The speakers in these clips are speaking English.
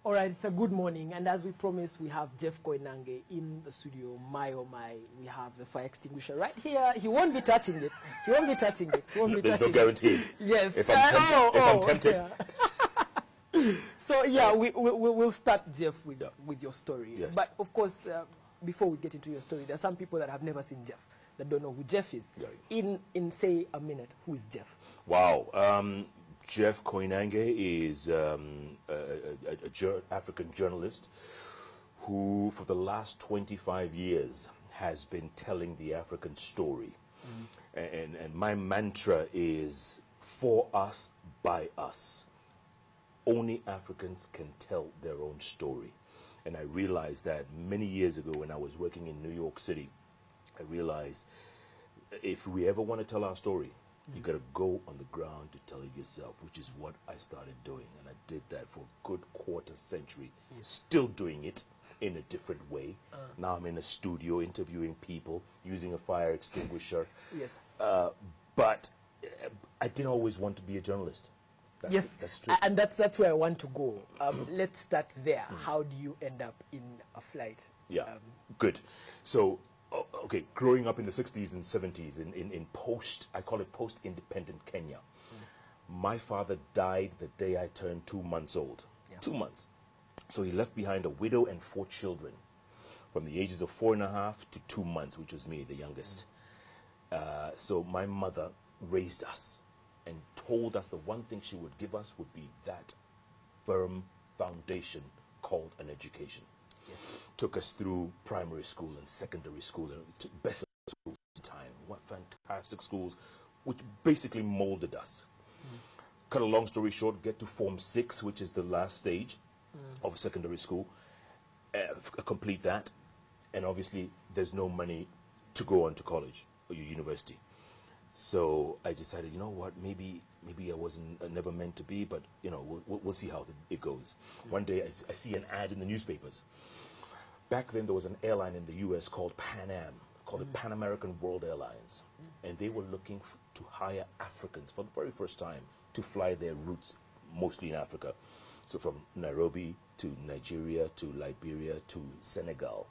All right, it's a good morning, and as we promised, we have Jeff Koinange in the studio. My oh my, we have the fire extinguisher right here. He won't be touching it. He won't be touching it. He won't be There's touching no guarantee. Yes. If I'm tempted. Yeah. So yeah, we'll start, Jeff, with your story. Yes. But of course, before we get into your story, there are some people that have never seen Jeff, that don't know who Jeff is. Right. In say a minute, who is Jeff? Wow. Jeff Koinange is an African journalist who, for the last 25 years, has been telling the African story. And my mantra is, for us, by us. Only Africans can tell their own story. And I realized that many years ago when I was working in New York City, I realized if we ever want to tell our story, you got to go on the ground to tell it yourself, which is what I started doing. And I did that for a good quarter century. Still doing it in a different way. Now I'm in a studio interviewing people, using a fire extinguisher. Yes. But I didn't always want to be a journalist. That's true. And that's where I want to go. Let's start there. How do you end up in a flight? Yeah, good. So, okay, growing up in the 60s and 70s in I call it post-independent Kenya. My father died the day I turned 2 months old. Yeah. 2 months. So he left behind a widow and 4 children from the ages of 4.5 to 2 months, which was me, the youngest. So my mother raised us and told us the one thing she would give us would be that firm foundation called an education. Yes. Took us through primary school and secondary school and best schools at the time. What fantastic schools, which basically molded us. Cut a long story short, get to Form 6, which is the last stage of secondary school. Complete that, and obviously there's no money to go on to college or university. So I decided, you know what, maybe I wasn't never meant to be, but you know, we'll see how it goes. One day I see an ad in the newspapers. Back then there was an airline in the U.S. called Pan Am, called the Pan American World Airlines, and they were looking to hire Africans for the very first time to fly their routes, mostly in Africa. So from Nairobi to Nigeria to Liberia to Senegal.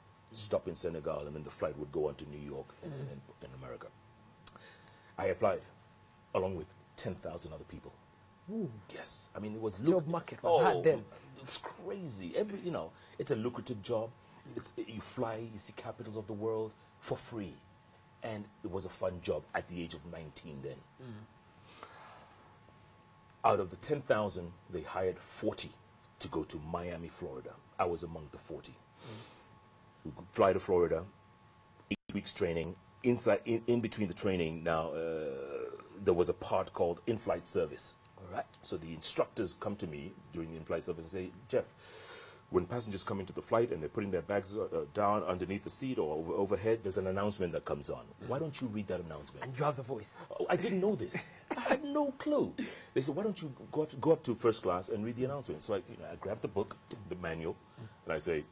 Stop in Senegal, and then the flight would go on to New York and America. I applied, along with 10,000 other people. Ooh. Yes, I mean it was job market was hard then. It's crazy. It's a lucrative job. You fly, you see capitals of the world for free, and it was a fun job at the age of 19 then. Out of the 10,000, they hired 40 to go to Miami, Florida. I was among the 40. We could fly to Florida, 8 weeks training. In between the training, now there was a part called in-flight service. All right. So the instructors come to me during the in-flight service and say, Jeff, when passengers come into the flight and they're putting their bags down underneath the seat or overhead, there's an announcement that comes on. Why don't you read that announcement? And you have the voice. Oh, I didn't know this. I had no clue. They said, why don't you go up to first class and read the announcement? So I grabbed the book, the manual, and I say,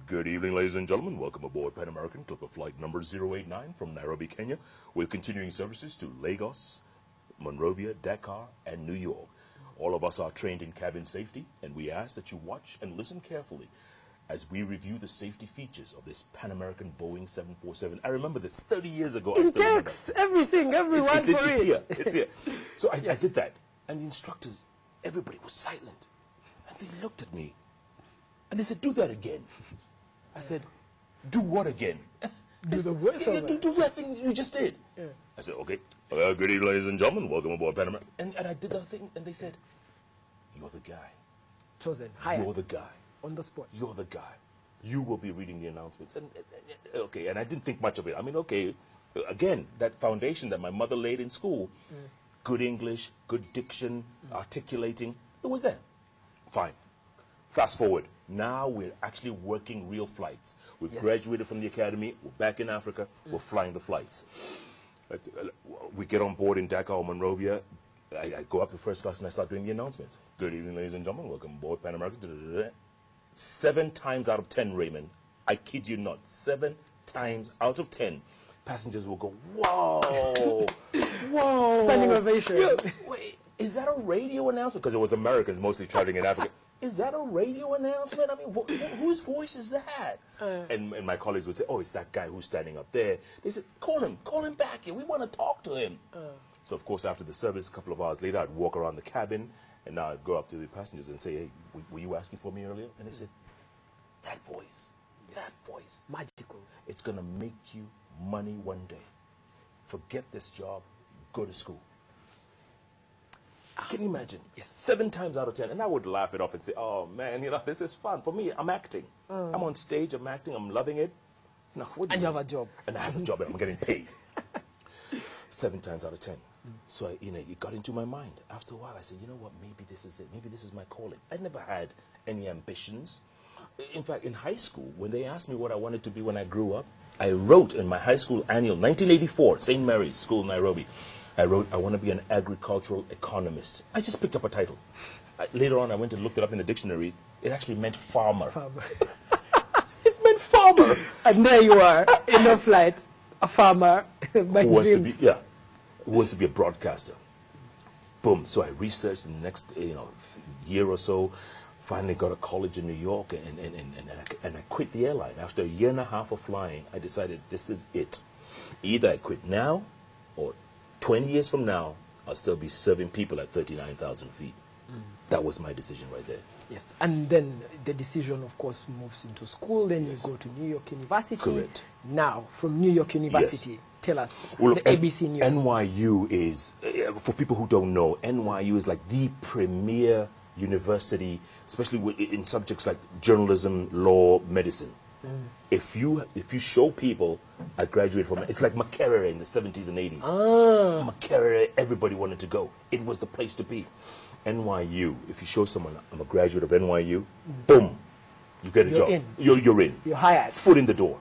good evening, ladies and gentlemen. Welcome aboard Pan American, Clipper flight number 089 from Nairobi, Kenya, with continuing services to Lagos, Monrovia, Dakar, and New York. All of us are trained in cabin safety, and we ask that you watch and listen carefully as we review the safety features of this Pan American Boeing 747. I remember this 30 years ago. In text, everything, everyone for it. It's here. So I did that, and the instructors, everybody was silent, and they looked at me, and they said, do that again. I said, do what again? Do the voice do that thing you just did. Yeah. I said, okay. Good evening, ladies and gentlemen. Welcome aboard Pan American. And I did that thing, and they said, you're the guy. Chosen. Hired. You're the guy. On the spot. You're the guy. You will be reading the announcements. And I didn't think much of it. I mean, okay, again, that foundation that my mother laid in school, good English, good diction, articulating, it was there. Fine. Fast forward. Now we're actually working real flights. We've graduated from the academy. We're back in Africa. We're flying the flights. We get on board in Dakar or Monrovia. I go up to first class and I start doing the announcements. Good evening, ladies and gentlemen. Welcome aboard Pan American. 7 times out of 10, Raymond, I kid you not, 7 times out of 10, passengers will go, whoa, whoa. Standing ovation. Wait, is that a radio announcer? Because it was Americans mostly traveling in Africa. is that a radio announcement? I mean, whose voice is that? And my colleagues would say, oh, it's that guy who's standing up there. They said, call him back here. We want to talk to him. So, of course, after the service, a couple of hours later, I'd walk around the cabin, and now I'd go up to the passengers and say, hey, were you asking for me earlier? And they said, that voice, magical. It's going to make you money one day. Forget this job, go to school. Can you imagine? Yes. 7 times out of 10. And I would laugh it off and say, oh, man, this is fun. For me, I'm acting. I'm on stage, I'm acting, I'm loving it. Now, and you have a job. And I have a job and I'm getting paid. 7 times out of 10. So, it got into my mind. After a while, I said, you know what, maybe this is it. Maybe this is my calling. I never had any ambitions. In fact, in high school, when they asked me what I wanted to be when I grew up, I wrote in my high school annual, 1984, St. Mary's School, Nairobi. I wrote, I want to be an agricultural economist. I just picked up a title. Later on, I went and looked it up in the dictionary. It actually meant farmer. It meant farmer. And there you are, in a flight, a farmer. Who wants to be a broadcaster. Boom. So I researched the next year or so. Finally got a college in New York, and I quit the airline. After a year and a half of flying, I decided this is it. Either I quit now, or 20 years from now, I'll still be serving people at 39,000 feet. That was my decision right there. Yes. And then the decision, of course, moves into school. Then you go to New York University. Correct. Now, from New York University, tell us, the ABC News. NYU is, for people who don't know, NYU is like the premier university, especially in subjects like journalism, law, medicine. If you show people I graduated from, it's like Makerere in the 70s and 80s. Makerere, everybody wanted to go. It was the place to be. NYU, if you show someone I'm a graduate of NYU, boom, you get a job. You're in. You're hired. Foot in the door.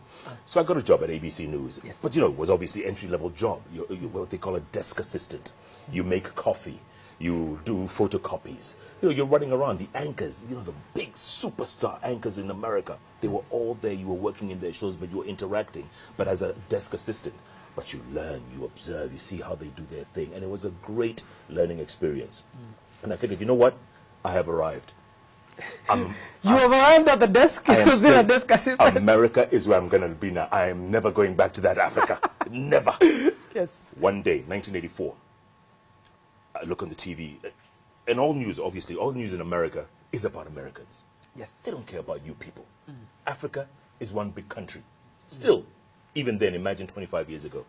So I got a job at ABC News. Yes. But it was obviously entry-level job. You're what they call a desk assistant. You make coffee. You do photocopies. You're running around. The anchors, the big superstar anchors in America, they were all there. You were working in their shows, but you were interacting, but as a desk assistant. But you learn, you observe, you see how they do their thing. And it was a great learning experience. And I figured, you know what? I have arrived. You have arrived at the desk? You've been a desk assistant? America is where I'm going to be now. I am never going back to that Africa. Never. Yes. One day, 1984, I look on the TV. And all news, obviously, all news in America is about Americans. Yes. They don't care about you people. Africa is one big country. Still, even then, imagine 25 years ago.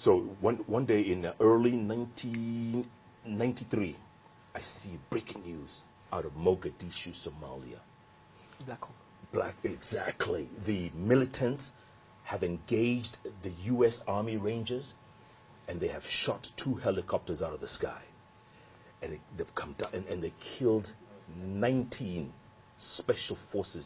So one day in early 1993, I see breaking news out of Mogadishu, Somalia. Black, exactly. The militants have engaged the U.S. Army Rangers, and they have shot 2 helicopters out of the sky. And they've come down, and they killed 19 Special Forces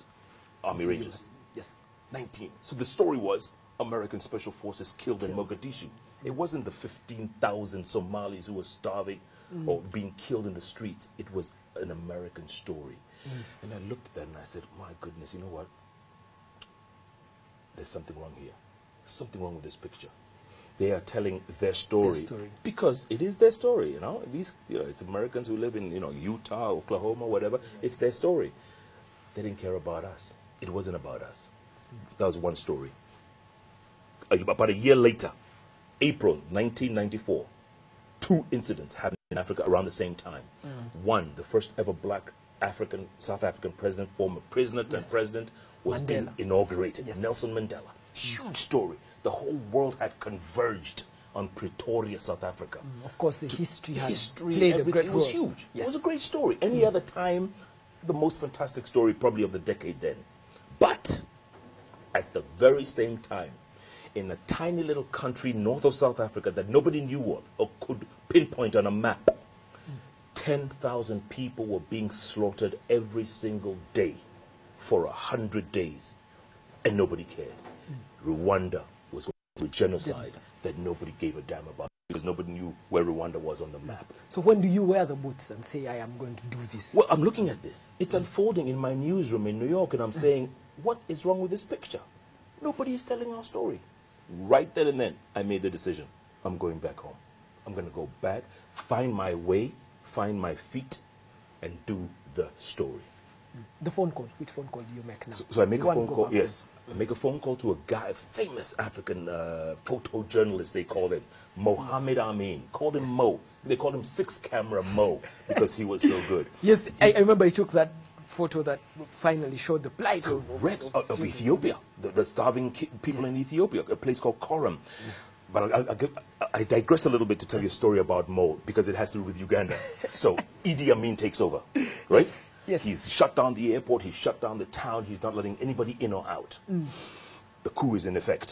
Army Rangers. Yes, 19. So the story was American Special Forces killed in Mogadishu. It wasn't the 15,000 Somalis who were starving or being killed in the streets. It was an American story. And I looked at that and I said, my goodness, you know what? There's something wrong here. There's something wrong with this picture. They are telling their story, because it is their story. These, it's Americans who live in Utah, Oklahoma, whatever. It's their story. They didn't care about us. It wasn't about us. That was one story. About a year later, April 1994, 2 incidents happened in Africa around the same time. One, the first ever black South African president, former prisoner turned president, was being inaugurated. Nelson Mandela. Huge story. The whole world had converged on Pretoria, South Africa. Of course, the history played a great role. It was huge. Yes. It was a great story. Any other time, the most fantastic story probably of the decade then. But at the very same time, in a tiny little country north of South Africa that nobody knew of or could pinpoint on a map, 10,000 people were being slaughtered every single day for 100 days, and nobody cared. Rwanda was going through genocide that nobody gave a damn about, because nobody knew where Rwanda was on the map. So when do you wear the boots and say, I am going to do this? Well, I'm looking at this. It's unfolding in my newsroom in New York, and I'm saying, what is wrong with this picture? Nobody is telling our story. Right then and then, I made the decision. I'm going back home. I'm going to go back, find my way, find my feet, and do the story. The phone call. Which phone call do you make now? So I make a phone call. Yes, I make a phone call to a guy, a famous African photojournalist. They call him Mohammed Amin. Called him Mo. They called him 6-camera Mo because he was so good. Yes, I remember he took that photo that finally showed the plight of Ethiopia, the starving people in Ethiopia, a place called Koram. But I digress a little bit to tell you a story about Mo because it has to do with Uganda. So Idi Amin takes over, right? Yes. He's shut down the airport, he's shut down the town, he's not letting anybody in or out. The coup is in effect.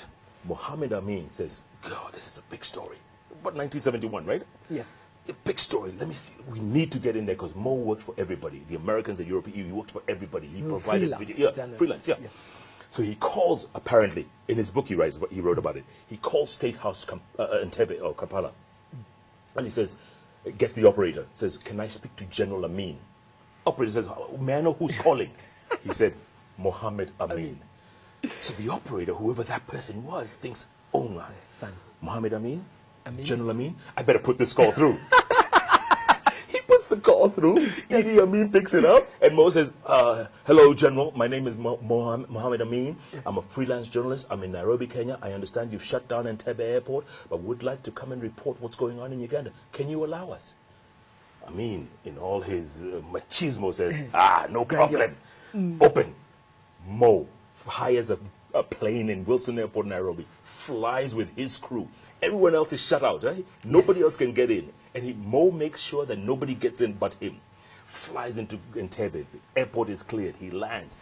Mohammed Amin says, God, this is a big story. About 1971, right? Yes. A big story. Let me see. We need to get in there because Mo works for everybody. The Americans, the Europeans, he works for everybody. He provided video. Yeah, freelance, yeah. Yes. So he calls, apparently, in his book he wrote about it, he calls State House Entebbe or Kampala. And he says, gets the operator, says, can I speak to General Amin? Operator says, may I know who's calling? He said, Mohammed Amin. So the operator, whoever that person was, thinks, oh my son, Mohammed Amin? General Amin? I better put this call through. He puts the call through, Idi Amin picks it up, and Mo says, hello General, my name is Mohammed Amin. I'm a freelance journalist. I'm in Nairobi, Kenya. I understand you've shut down Entebbe Airport, but would like to come and report what's going on in Uganda. Can you allow us? Amin, in all his machismo, says, no problem. Open. Mo hires a plane in Wilson Airport, Nairobi, flies with his crew. Everyone else is shut out, right? Nobody else can get in. And Mo makes sure that nobody gets in but him. Flies into Entebbe. The airport is cleared. He lands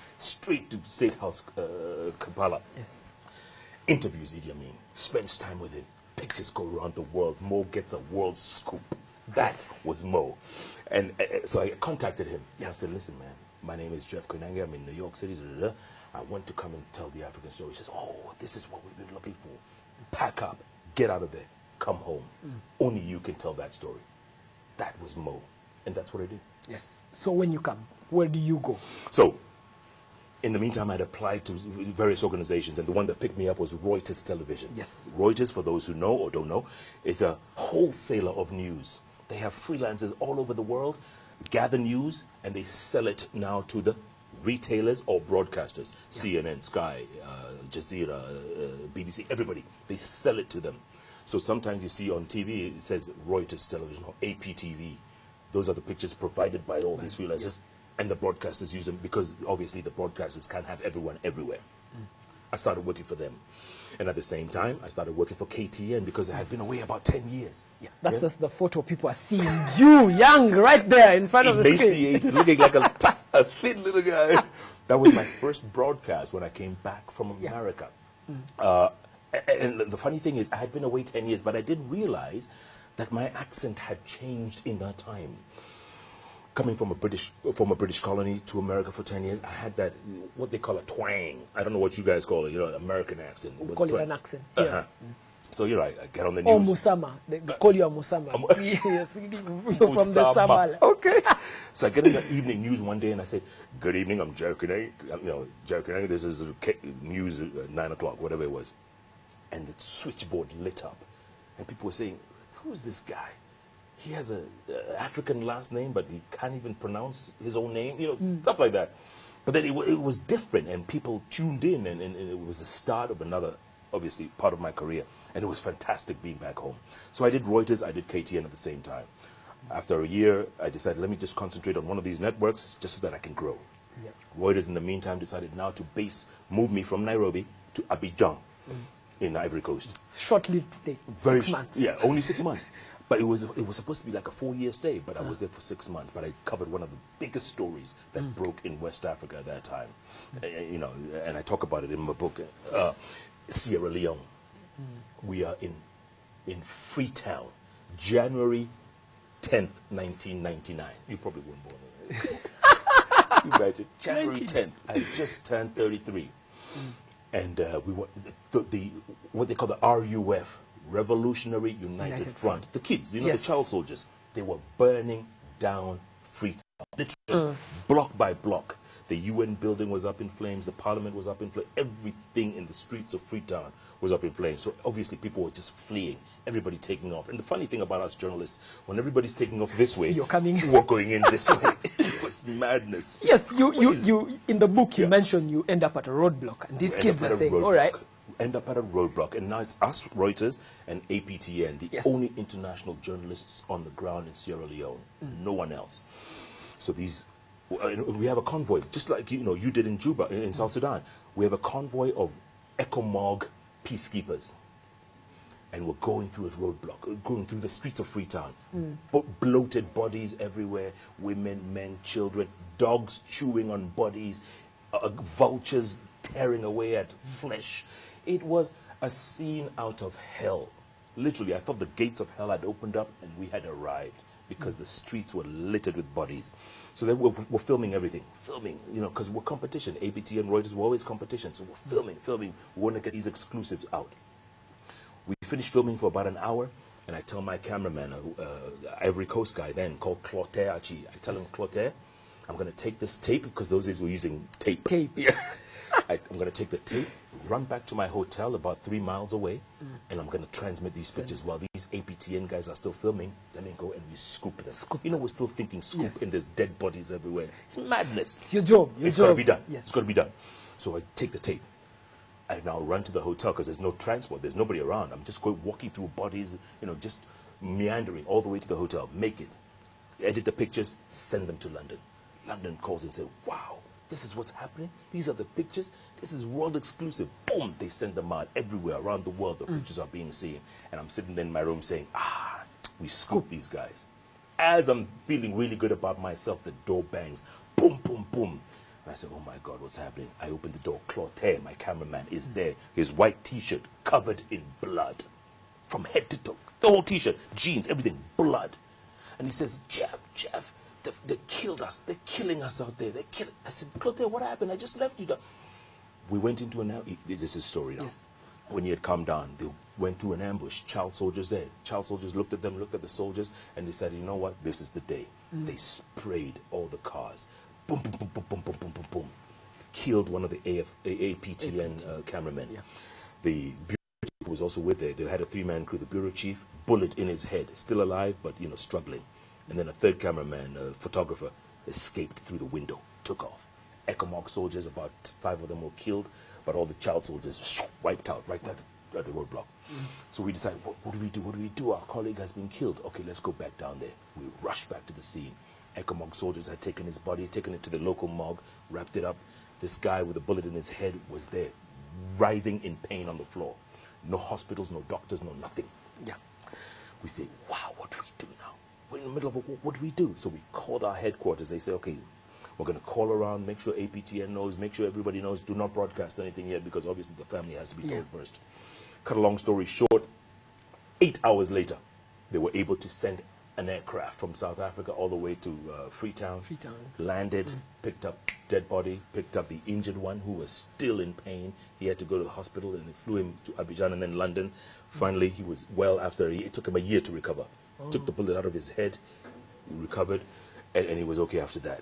straight to State House Kampala. Yes. Interviews Idi Amin. Spends time with him. Pictures go around the world. Mo gets a world scoop. That was Mo. And so I contacted him. I said, listen, man, my name is Jeff Koinange. I'm in New York City. I want to come and tell the African story. He says, oh, this is what we've been looking for. Pack up. Get out of there. Come home. Only you can tell that story. That was Mo. And that's what I did. Yes. So when you come, where do you go? So, in the meantime, I'd applied to various organizations, and the one that picked me up was Reuters Television. Yes. Reuters, for those who know or don't know, is a wholesaler of news. They have freelancers all over the world, gather news, and they sell it now to the retailers or broadcasters. CNN, Sky, Jazeera, BBC, everybody. They sell it to them. So sometimes you see on TV, it says Reuters Television or APTV. Those are the pictures provided by all these freelancers. And the broadcasters use them because obviously the broadcasters can't have everyone everywhere. I started working for them. And at the same time, I started working for KTN because I had been away about 10 years. That's just the photo people are seeing. You, young, right there in front of the screen. Looking like a thin little guy. That was my first broadcast when I came back from America. And the funny thing is, I had been away 10 years, but I didn't realize that my accent had changed in that time. Coming from a British colony to America for 10 years, I had that, what they call a twang. I don't know what you guys call it, American accent. We call it an accent. So, I get on the news. Oh, Musama. They call you a Musama. Yes, from the Sama. Okay. So I get in the evening news one day and I say, good evening, I'm Jeff Koinange. Jeff Koinange, this is news at 9 o'clock, whatever it was. And the switchboard lit up. And people were saying, who's this guy? He has an African last name, but he can't even pronounce his own name, stuff like that. But then it was different, and people tuned in, and it was the start of another, obviously, part of my career. And it was fantastic being back home. So I did Reuters, I did KTN at the same time. After a year, I decided, let me just concentrate on one of these networks just so that I can grow. Yep. Reuters, in the meantime, decided now to move me from Nairobi to Abidjan in Ivory Coast. Short-lived stay. 6 months. Yeah, only 6 months. But it was supposed to be like a 4-year stay, but I was there for 6 months. But I covered one of the biggest stories that broke in West Africa at that time. And I talk about it in my book, Sierra Leone. We are in Freetown, January 10th, 1999. You probably weren't born then. You guys, January 10th. I just turned 33. And we were what they call the RUF, Revolutionary United Front. The kids, the child soldiers, they were burning down Freetown, literally, block by block. The UN building was up in flames, the parliament was up in flames, everything in the streets of Freetown was up in flames. So obviously people were just fleeing, everybody taking off. And the funny thing about us journalists, when everybody's taking off this way, you're coming. we're going in this way. madness. Yes, you in the book you mentioned you end up at a roadblock, and these kids are saying, all right. We end up at a roadblock, and now it's us, Reuters and APTN, the only international journalists on the ground in Sierra Leone. No one else. So we have a convoy, just like you did in Juba, in South Sudan. We have a convoy of ECOMOG peacekeepers, and we're going through a roadblock, going through the streets of Freetown. Bloated bodies everywhere, women, men, children, dogs chewing on bodies, vultures tearing away at flesh. It was a scene out of hell. Literally, I thought the gates of hell had opened up and we had arrived, because the streets were littered with bodies. So then we're filming everything. Because we're competition. ABT and Reuters were always competition. So we're filming. We want to get these exclusives out. We finished filming for about an hour, and I tell my cameraman, Ivory Coast guy then, called Clotaire Achi. I tell him, Clotaire, I'm going to take this tape, because those days we're using tape. Yeah. I'm going to take the tape, run back to my hotel about 3 miles away, and I'm going to transmit these pictures while these APTN guys are still filming. Then they go and we scoop them. We're still thinking scoop, and there's dead bodies everywhere. It's madness. Your job. It's got to be done. Yes. It's got to be done. So I take the tape. I now run to the hotel, because there's no transport. There's nobody around. I'm just walking through bodies, just meandering all the way to the hotel. Make it. Edit the pictures. Send them to London. London calls and says, wow, this is what's happening. These are the pictures. This is world exclusive. Boom! They send them out everywhere around the world. The pictures are being seen. And I'm sitting there in my room saying, we scoop these guys. As I'm feeling really good about myself, the door bangs. Boom, boom, boom. And I said, oh my God, what's happening? I opened the door. Clotaire, my cameraman, is there. His white T-shirt covered in blood. From head to toe. The whole T-shirt, jeans, everything, blood. And he says, Jeff, they killed us. They're killing us out there. I said, Clotaire, what happened? I just left you. We went into an ambush. This is a story now. Yes. When he had come down, they went through an ambush. Child soldiers there. Child soldiers looked at them, looked at the soldiers, and they said, you know what? This is the day. They sprayed all the cars. Boom, boom, boom, boom, boom, boom, boom, boom, boom. Killed one of the APTN cameramen. Yeah. The bureau chief was also with there. They had a 3-man crew. The bureau chief, bullet in his head, still alive, but struggling. And then a third cameraman, a photographer, escaped through the window, took off. ECOMOG soldiers, about 5 of them were killed, but all the child soldiers wiped out right at the roadblock. So we decided, what do we do? What do we do? Our colleague has been killed. Okay, let's go back down there. We rushed back to the scene. ECOMOG soldiers had taken his body, taken it to the local morgue, wrapped it up. This guy with a bullet in his head was there, writhing in pain on the floor. No hospitals, no doctors, no nothing. Yeah. We say, wow, what do we do now? We're in the middle of what do we do? So we called our headquarters. They say, okay, we're going to call around, make sure APTN knows, make sure everybody knows, do not broadcast anything yet, because obviously the family has to be told first. Cut a long story short, 8 hours later, they were able to send an aircraft from South Africa all the way to Freetown, landed, picked up dead body, picked up the injured one who was still in pain. He had to go to the hospital, and they flew him to Abidjan and then London. Finally, he was well after it took him a year to recover. Took the bullet out of his head, recovered, and he was okay after that.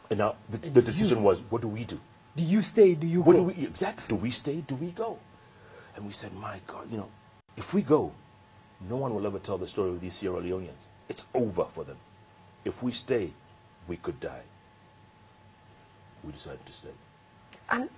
And now the decision was, what do we do? Do you stay? Do you go? Exactly. Do we stay? Do we go? And we said, my God, if we go, no one will ever tell the story of these Sierra Leoneans. It's over for them. If we stay, we could die. We decided to stay. And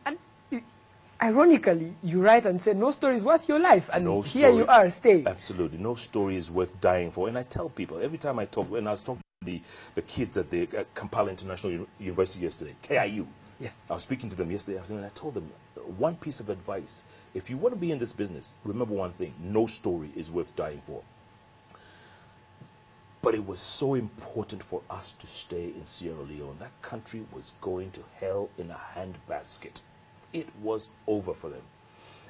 ironically, you write and say, no story is worth your life. And no here you are, staying. Absolutely. No story is worth dying for. And I tell people, every time I talk, when I was talking to the kids at the Kampala International University yesterday, KIU. Yes. I was speaking to them yesterday afternoon, and I told them one piece of advice. If you want to be in this business, remember one thing: no story is worth dying for. But it was so important for us to stay in Sierra Leone. That country was going to hell in a handbasket. It was over for them.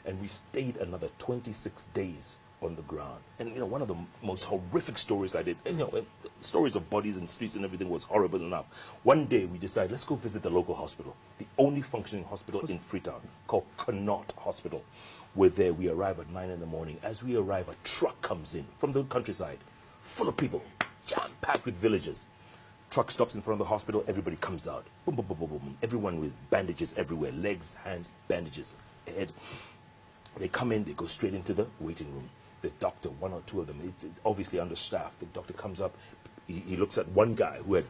And we stayed another 26 days on the ground. And one of the most horrific stories I did, stories of bodies and streets and everything was horrible enough. One day we decided, let's go visit the local hospital, the only functioning hospital in Freetown, called Connaught Hospital. We're there. We arrive at 9 in the morning. As we arrive, a truck comes in from the countryside, full of people, jam-packed with villagers. Truck stops in front of the hospital. Everybody comes out. Boom, boom, boom, boom, boom. Everyone with bandages everywhere, legs, hands, bandages, head. They come in. They go straight into the waiting room. The doctor, 1 or 2 of them, it's obviously understaffed. The doctor comes up. He looks at one guy who had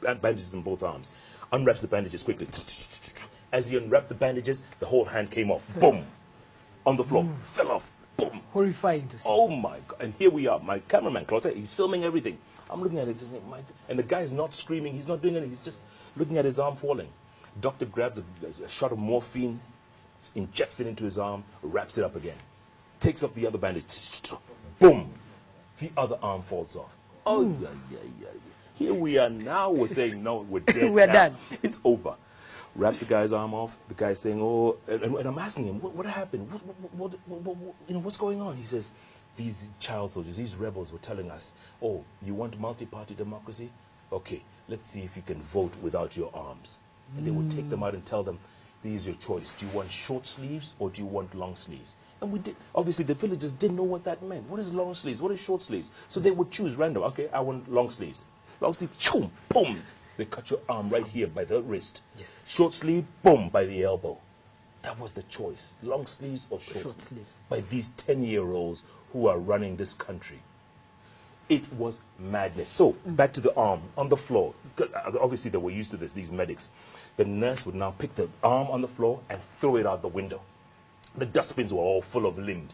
bandages in both arms. Unwraps the bandages quickly. As he unwrapped the bandages, the whole hand came off. Boom! On the floor. Fell off. Boom! Horrifying to see. Oh my God. And here we are. My cameraman, Claude, he's filming everything. I'm looking at it, and the guy's not screaming. He's not doing anything. He's just looking at his arm falling. Doctor grabs a shot of morphine, injects it into his arm, wraps it up again. Takes off the other bandage. Boom! The other arm falls off. Oh, yeah. Here we are now. We're saying, no, we're dead. We're done. It's over. Wraps the guy's arm off. The guy's saying, oh, and I'm asking him, what happened? What's going on? He says, these child soldiers, these rebels were telling us, oh, you want multi-party democracy? Okay, let's see if you can vote without your arms. And they would take them out and tell them, this is your choice. Do you want short sleeves or do you want long sleeves? And we did. Obviously, the villagers didn't know what that meant. What is long sleeves? What is short sleeves? So they would choose random. Okay, I want long sleeves. Long sleeve, choom, boom. They cut your arm right here by the wrist. Yes. Short sleeve, boom, by the elbow. That was the choice. Long sleeves or short sleeves. By these 10-year-olds who are running this country. It was madness. So, back to the arm on the floor. Obviously, they were used to this, these medics. The nurse would now pick the arm on the floor and throw it out the window. The dustbins were all full of limbs.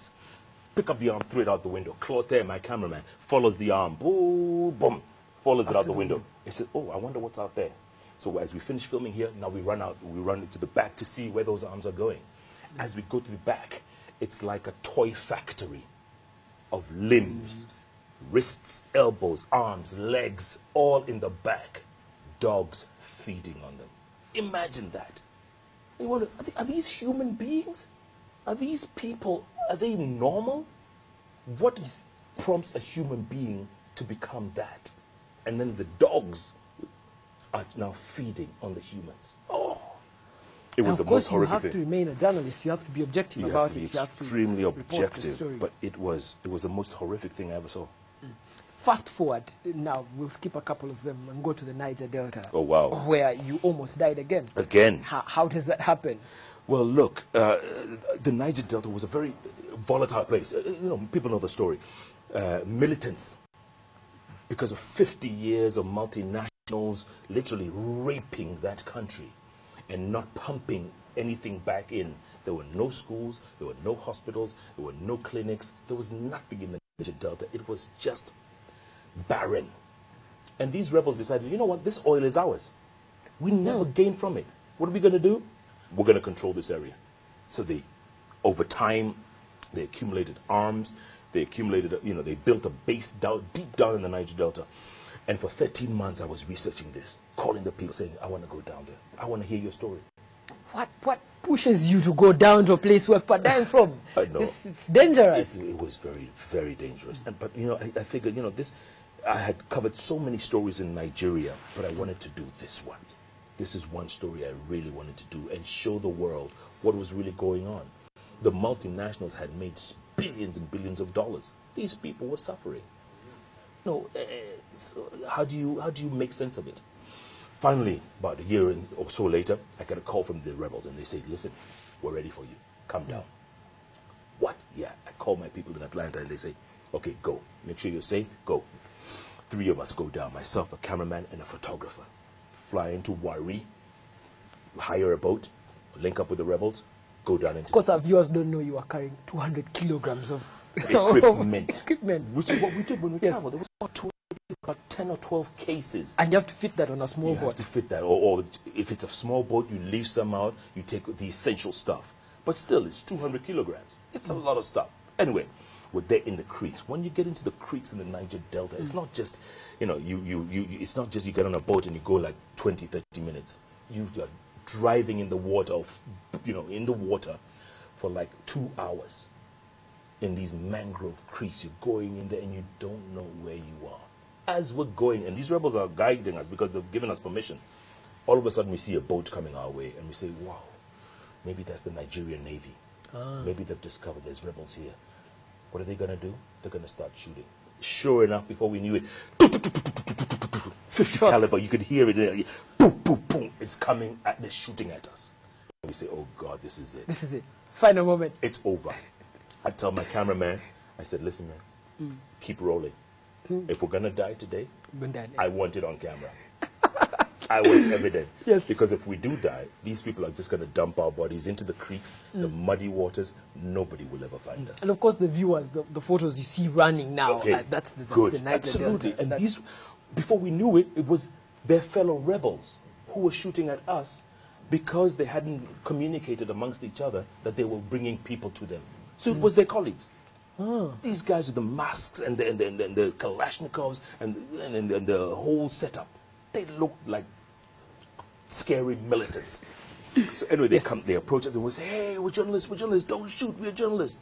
Pick up the arm, throw it out the window. Claude, my cameraman, follows the arm. Boom, boom, follows it out the window. He said, oh, I wonder what's out there. So as we finish filming here, now we run into the back to see where those arms are going. As we go to the back, it's like a toy factory of limbs, wrists, elbows, arms, legs, all in the back. Dogs feeding on them. Imagine that. Are these human beings? Are these people, are they normal? What prompts a human being to become that? And then the dogs are now feeding on the humans. Oh, it was the most horrific thing. Of course, you have to remain a journalist. You have to be objective about it. You have to be extremely objective. But it was the most horrific thing I ever saw. Fast forward now, we'll skip a couple of them and go to the Niger Delta. Oh wow! Where you almost died again. Again. How does that happen? Well, look, the Niger Delta was a very volatile place. People know the story. Militants, because of 50 years of multinationals literally raping that country and not pumping anything back in. There were no schools, there were no hospitals, there were no clinics, there was nothing in the Niger Delta. It was just barren. And these rebels decided, you know what, this oil is ours. We never gain from it. What are we going to do? We're going to control this area. So they, over time, they accumulated arms. They accumulated, they built a base deep down in the Niger Delta. And for 13 months, I was researching this, calling the people, saying, I want to go down there. I want to hear your story. What pushes you to go down to a place where people are dying from? I know. It's dangerous. It was very, very dangerous. But, I figured, I had covered so many stories in Nigeria, but I wanted to do this one. This is one story I really wanted to do and show the world what was really going on. The multinationals had made billions and billions of dollars. These people were suffering. So how do you make sense of it? Finally, about a year or so later, I got a call from the rebels, and they said, listen, we're ready for you. Come down. What? Yeah. I called my people in Atlanta, and they say, okay, go. Make sure you're safe. Go. 3 of us go down, myself, a cameraman, and a photographer. Fly into Wari, hire a boat, link up with the rebels, go down into... Of course, our viewers don't know you are carrying 200 kilograms of equipment. Which is what we did when we traveled. There was about 10 or 12 cases. And you have to fit that on a small boat. You have to fit that. Or if it's a small boat, you leave some out, you take the essential stuff. But still, it's 200 kilograms. It's a lot of stuff. Anyway, we're there in the creeks. When you get into the creeks in the Niger Delta, it's not just... it's not just you get on a boat and you go like 20, 30 minutes. You are driving in the water, for like 2 hours in these mangrove creeks. You're going in there and you don't know where you are. As we're going, and these rebels are guiding us because they've given us permission, all of a sudden we see a boat coming our way and we say, wow, maybe that's the Nigerian Navy. Maybe they've discovered there's rebels here. What are they going to do? They're going to start shooting. Sure enough, before we knew it, 50 caliber, you could hear it there. Boom, boom, boom. It's coming at this, shooting at us. And we say, oh God, this is it. This is it. Final moment. It's over. I tell my cameraman, I said, listen, man, keep rolling. If we're going to die today, I want it on camera. I was evident. Yes. Because if we do die, these people are just going to dump our bodies into the creeks, the muddy waters. Nobody will ever find us. And of course, the viewers, the photos you see running now, Okay. that's Good. the Niger Absolutely. Delta. And these, before we knew it, it was their fellow rebels who were shooting at us because they hadn't communicated amongst each other that they were bringing people to them. So it was their colleagues. Oh. These guys with the masks and the Kalashnikovs and the whole setup, they looked like scary militants. So anyway, they approach us and we say, "Hey, we're journalists, don't shoot, we're journalists."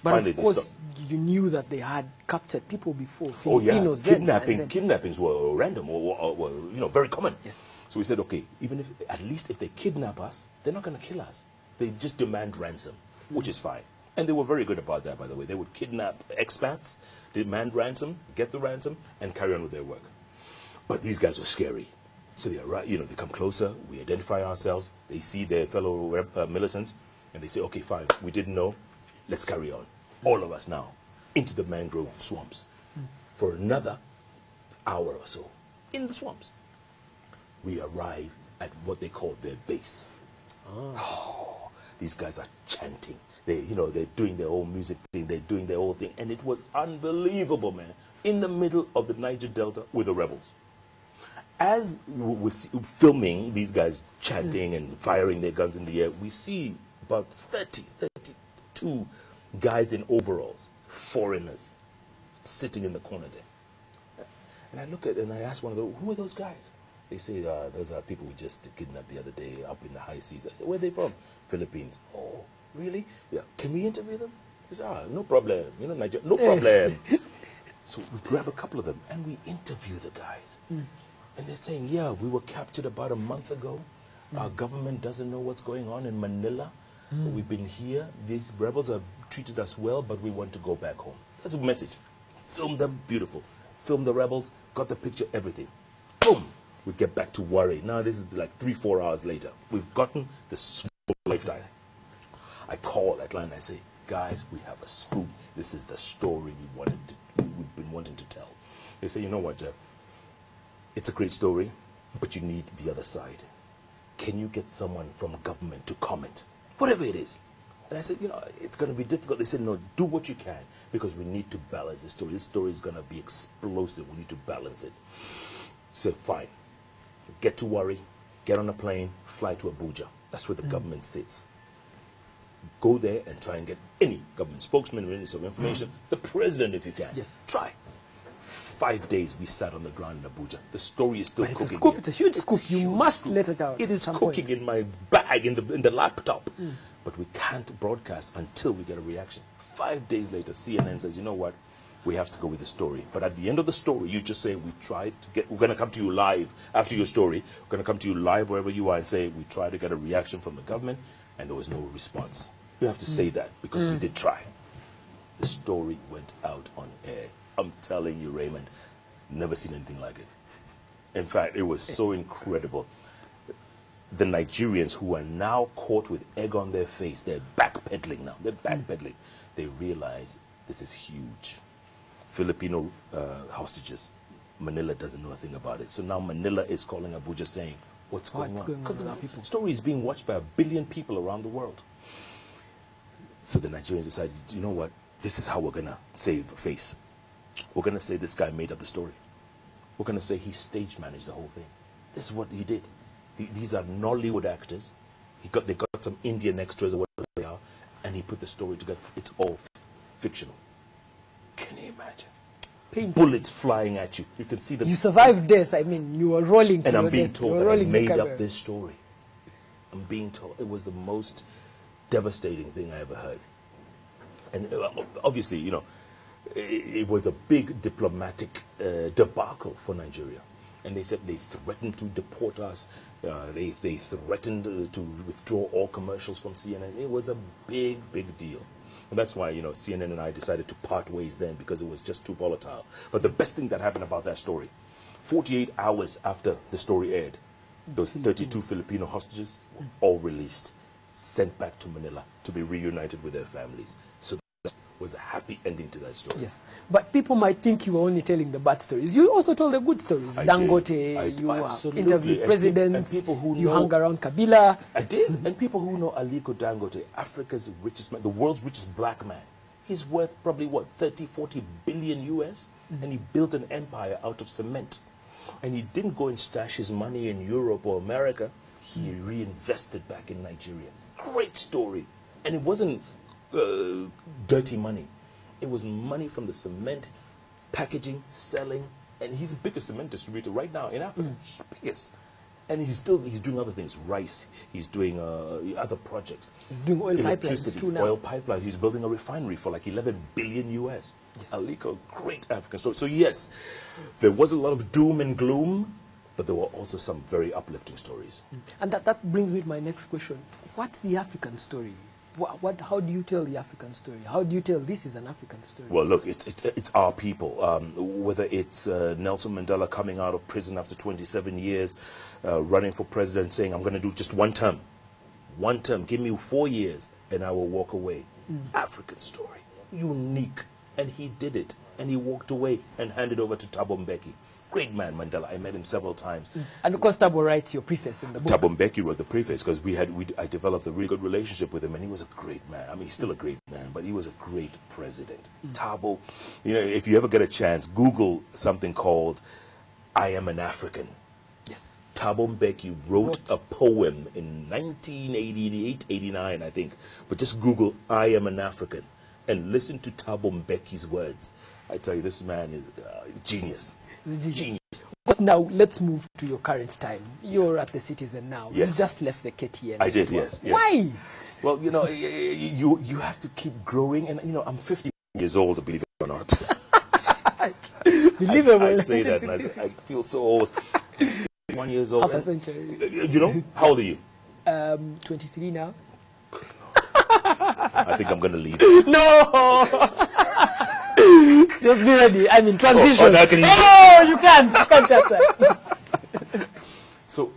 But Finally, of course, you knew that they had captured people before. Oh yeah, Filipinos kidnappings were random or very common. Yes. So we said, okay, even if at least if they kidnap us, they're not going to kill us. They just demand ransom, which is fine. And they were very good about that, by the way. They would kidnap expats, demand ransom, get the ransom, and carry on with their work. But these guys were scary. So they they come closer, we identify ourselves, they see their fellow militants, and they say, okay, fine, we didn't know, let's carry on. All of us now, into the mangrove swamps. For another hour or so, in the swamps, we arrive at what they call their base. Oh, these guys are chanting. They're doing their own music thing, they're doing their own thing, and it was unbelievable, man. In the middle of the Niger Delta with the rebels. As we're filming these guys chanting and firing their guns in the air, we see about 32 guys in overalls, foreigners, sitting in the corner there. And I look at it and I ask one of them, who are those guys? They say, those are people we just kidnapped the other day up in the high seas. I said, where are they from? Philippines. Oh, really? Yeah. Can we interview them? He said, no problem. Nigeria, no problem. So we grab a couple of them and we interview the guys. And they're saying, yeah, we were captured about a month ago. Our government doesn't know what's going on in Manila. We've been here. These rebels have treated us well, but we want to go back home. That's a message. Film them, beautiful. Film the rebels, got the picture, everything. Boom! We get back to Warri. Now this is like 3-4 hours later. We've gotten the scoop of lifetime. I call Atlanta and I say, guys, we have a scoop. This is the story we've been wanting to tell. They say, you know what, Jeff? It's a great story, but you need the other side. Can you get someone from government to comment? Whatever it is. And I said, it's going to be difficult. They said, no, do what you can, because we need to balance the story. This story is going to be explosive. We need to balance it. So fine. Get to Warri, get on a plane, fly to Abuja. That's where the government sits. Go there and try and get any government spokesman with any sort of information. The president, if you can. Yes. Try. 5 days we sat on the ground in Abuja. The story is still cooking. It's a huge scoop. You must let it out. It is cooking in my bag, in the laptop. But we can't broadcast until we get a reaction. 5 days later, CNN says, you know what? We have to go with the story. But at the end of the story, you just say, we're going to come to you live after your story. We're going to come to you live wherever you are and say, we tried to get a reaction from the government, and there was no response. You have to say that, because we did try. The story went out on air. I'm telling you, Raymond, never seen anything like it. In fact, it was so incredible. The Nigerians who are now caught with egg on their face, they're backpedaling now. They're backpedaling. They realize this is huge. Filipino hostages. Manila doesn't know a thing about it. So now Manila is calling Abuja saying, what's going on? Because the story is being watched by 1 billion people around the world. So the Nigerians decided, you know what? This is how we're going to save face. We're going to say this guy made up the story. We're going to say he stage managed the whole thing. This is what he did. These are Nollywood actors. They got some Indian extras or whatever they are, and he put the story together. It's all fictional. Can you imagine? Bullets flying at you. You can see them. You survived this. I mean, you were rolling. And I'm being told that I made up this story. I'm being told it was the most devastating thing I ever heard. And obviously, it was a big diplomatic debacle for Nigeria. And they said they threatened to deport us. They threatened to withdraw all commercials from CNN. It was a big, big deal. And that's why, CNN and I decided to part ways then, because it was just too volatile. But the best thing that happened about that story, 48 hours after the story aired, those 32 Filipino hostages were all released, sent back to Manila to be reunited with their families. So that was a happy ending to that story. Yes. But people might think you were only telling the bad stories. You also told the good stories. Dangote, you interviewed presidents, and people who you know, hung around Kabila. I did. And people who know Aliko Dangote, Africa's richest man, the world's richest black man, he's worth probably, what, 30, 40 billion US? And he built an empire out of cement. And he didn't go and stash his money in Europe or America. He reinvested back in Nigeria. Great story. And it wasn't dirty money. It was money from the cement, packaging, selling, and he's the biggest cement distributor right now in Africa. Biggest. And he's doing other things, rice. He's doing other projects. He's doing oil pipelines too now. Oil pipelines. He's building a refinery for like 11 billion US. Yes. Aliko, great African. So yes, there was a lot of doom and gloom, but there were also some very uplifting stories. And that brings me to my next question. What's the African story? How do you tell the African story? How do you tell this is an African story? Well, look, it's our people. Whether it's Nelson Mandela coming out of prison after 27 years, running for president, saying, I'm going to do just one term. One term. Give me 4 years, and I will walk away. African story. Unique. And he did it. And he walked away and handed over to Thabo Mbeki. Great man, Mandela. I met him several times. And of course, Thabo writes your preface in the book. Thabo Mbeki wrote the preface because I developed a really good relationship with him, and he was a great man. I mean, he's still a great man, but he was a great president. Thabo, you know, if you ever get a chance, Google something called "I Am an African." Yes. Thabo Mbeki wrote a poem in 1988, 89, I think. But just Google "I Am an African" and listen to Thabo Mbeki's words. I tell you, this man is genius. Genius. But now let's move to your current time. You're at the Citizen now. Yes. You just left the KTN. I did, yes. Why? Well, you know, you have to keep growing, and you know, I'm 50 years old, believe it or not. Believable. I say that, and I feel so old. 1 year old. Half a century. You know, how old are you? 23 now. I think I'm going to leave. No! Just be ready. I'm in transition. You can't touch that. So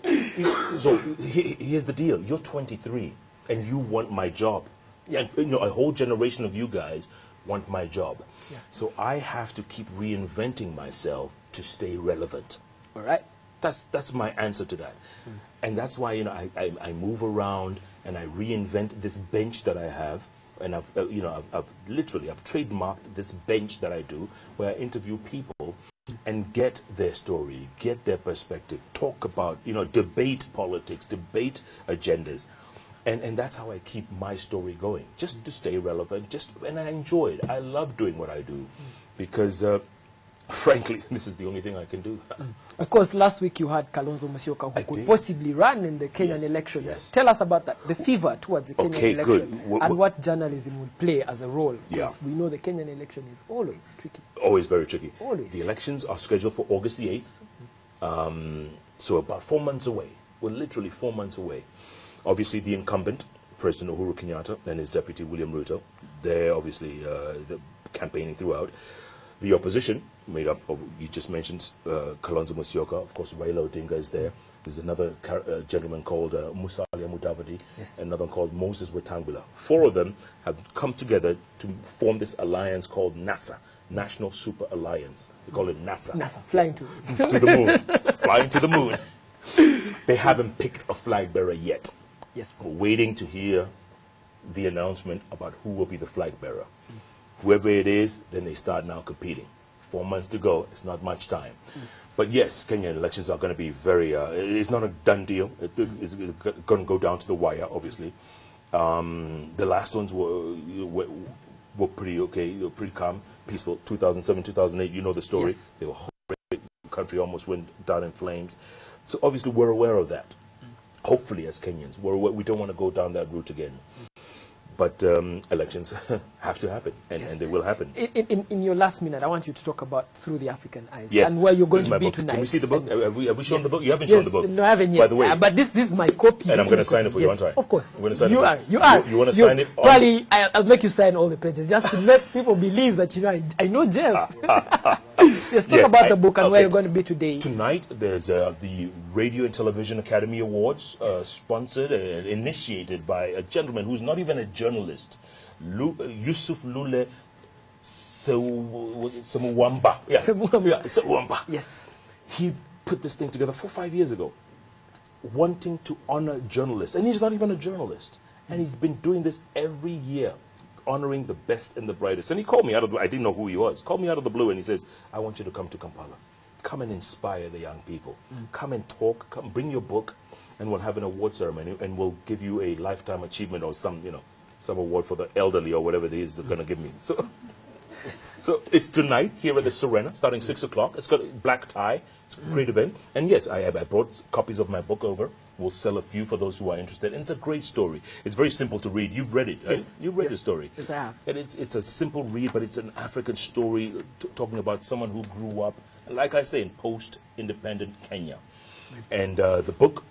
here's the deal. You're 23, and you want my job. Yeah. And, you know, a whole generation of you guys want my job. Yeah. So I have to keep reinventing myself to stay relevant. All right. That's my answer to that. And that's why, you know, I move around and I reinvent this bench that I have. And I've trademarked this bench that I do, where I interview people and get their story, get their perspective, talk about, you know, debate politics, debate agendas. And that's how I keep my story going, just to stay relevant. And I enjoy it. I love doing what I do because, frankly, this is the only thing I can do. Of course, last week you had Kalonzo Musyoka, who could possibly run in the Kenyan election. Yes. Tell us about that, the fever towards the Kenyan election, good. And what journalism would play as a role. Yeah. We know the Kenyan election is always tricky. Always very tricky. Always. The elections are scheduled for August the 8th, so about 4 months away. We're literally 4 months away. Obviously, the incumbent, President Uhuru Kenyatta, and his deputy, William Ruto, they're obviously campaigning throughout. The opposition, made up of, you just mentioned, Kalonzo Musyoka, of course, Raila Odinga is there. There's another gentleman called Musalia Mudavadi, another one called Moses Wetangula. 4 of them have come together to form this alliance called NASA, National Super Alliance. They call it NASA. NASA, flying to the moon. Flying to the moon. They haven't picked a flag bearer yet. Yes. We're waiting to hear the announcement about who will be the flag bearer. Whoever it is, then they start now competing. 4 months to go. It's not much time. But yes, Kenyan elections are going to be very, it's not a done deal. It's going to go down to the wire, obviously. The last ones were pretty okay, pretty calm, peaceful. 2007, 2008, you know the story. Yes. They were horrific. The country almost went down in flames. So obviously we're aware of that. Hopefully, as Kenyans, we don't want to go down that route again. But elections have to happen, and they will happen. In your last minute, I want you to talk about Through the African Eyes, yes. and where you're going to be book. tonight. Can we see the book? Have we shown the book? You haven't yes, shown the book. No, I haven't yet. By the way, but this is my copy. And I'm going to sign it for you, aren't I? Of course. I'm going to sign you it are. You are. You want to sign it? Probably, I'll make you sign all the pages, just to let people believe that, you know, I know Jeff. Yes, talk about the book and where you're going to be today. Tonight, there's the Radio and Television Academy Awards, sponsored and initiated by a gentleman who's not even a journalist, Yusuf Lule Sewamba. Yeah. Sewamba. Yes. He put this thing together 4 or 5 years ago, wanting to honor journalists. And he's not even a journalist. And he's been doing this every year, honoring the best and the brightest. And he called me out of the, I didn't know who he was, called me out of the blue, and he says, I want you to come to Kampala. Come and inspire the young people. Come and talk, come bring your book, and we'll have an award ceremony, and we'll give you a lifetime achievement or some, some award for the elderly or whatever it is they're going to give me. So it's tonight here at the Serena, starting 6 o'clock. It's got a black tie. It's a great event. And yes, I brought copies of my book over. We'll sell a few for those who are interested. And it's a great story. It's very simple to read. You've read it, right? You've read the story. Yes, I have. And it's a simple read, but it's an African story talking about someone who grew up, like I say, in post-independent Kenya. And the book,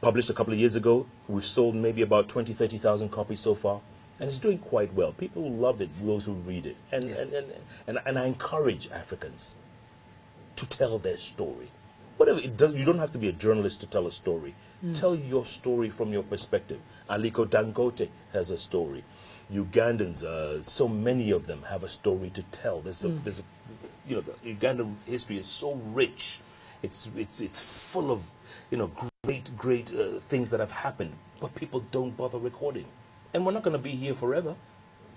published a couple of years ago, we've sold maybe about 30,000 copies so far. And it's doing quite well. People love it, those who read it. And I encourage Africans to tell their story. Whatever it does, you don't have to be a journalist to tell a story. Tell your story from your perspective. Aliko Dangote has a story. Ugandans, so many of them have a story to tell. The Ugandan history is so rich. It's full of great things that have happened, but people don't bother recording. And we're not going to be here forever.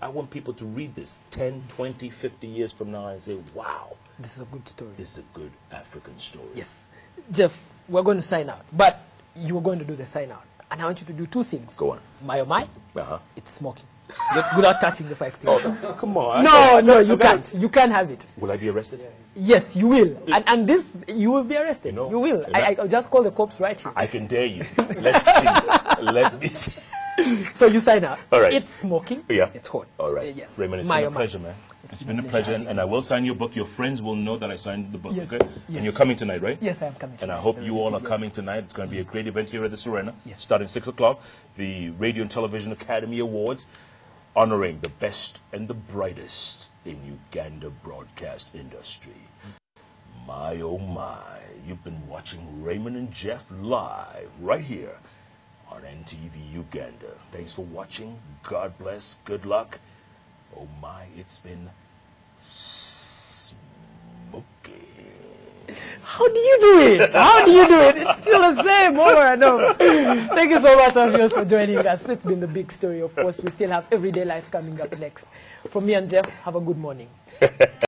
I want people to read this 10, 20, 50 years from now and say, wow, this is a good story. This is a good African story. Yes. Jeff, we're going to sign out, but you were going to do the sign out. And I want you to do two things. Go on. It's smoking. Without touching the 5 things. Oh, come on. No, you can't. You can't have it. Will I be arrested? Yes, you will. And this, you will be arrested. You will. I'll just call the cops right here. I can dare you. Let's see. Let me see. So you sign up. All right. It's smoking. Yeah. It's hot. All right. Yes. Raymond, it's been a pleasure, man. It's been a pleasure, and I will sign your book. Your friends will know that I signed the book, yes. okay? Yes. And you're coming tonight, right? Yes, I'm coming. And I hope you all are coming tonight. It's going to be a great event here at the Serena, yes. starting 6 o'clock. The Radio and Television Academy Awards, honoring the best and the brightest in Uganda broadcast industry. My, oh my, you've been watching Raymond and Jeff live right here on NTV Uganda. Thanks for watching. God bless. Good luck. Oh my, it's been smoky. How do you do it? How do you do it? It's still the same over and over. Thank you so much, viewers, for joining us. It's been the big story. Of course, we still have Everyday Life coming up next. From me and Jeff, have a good morning.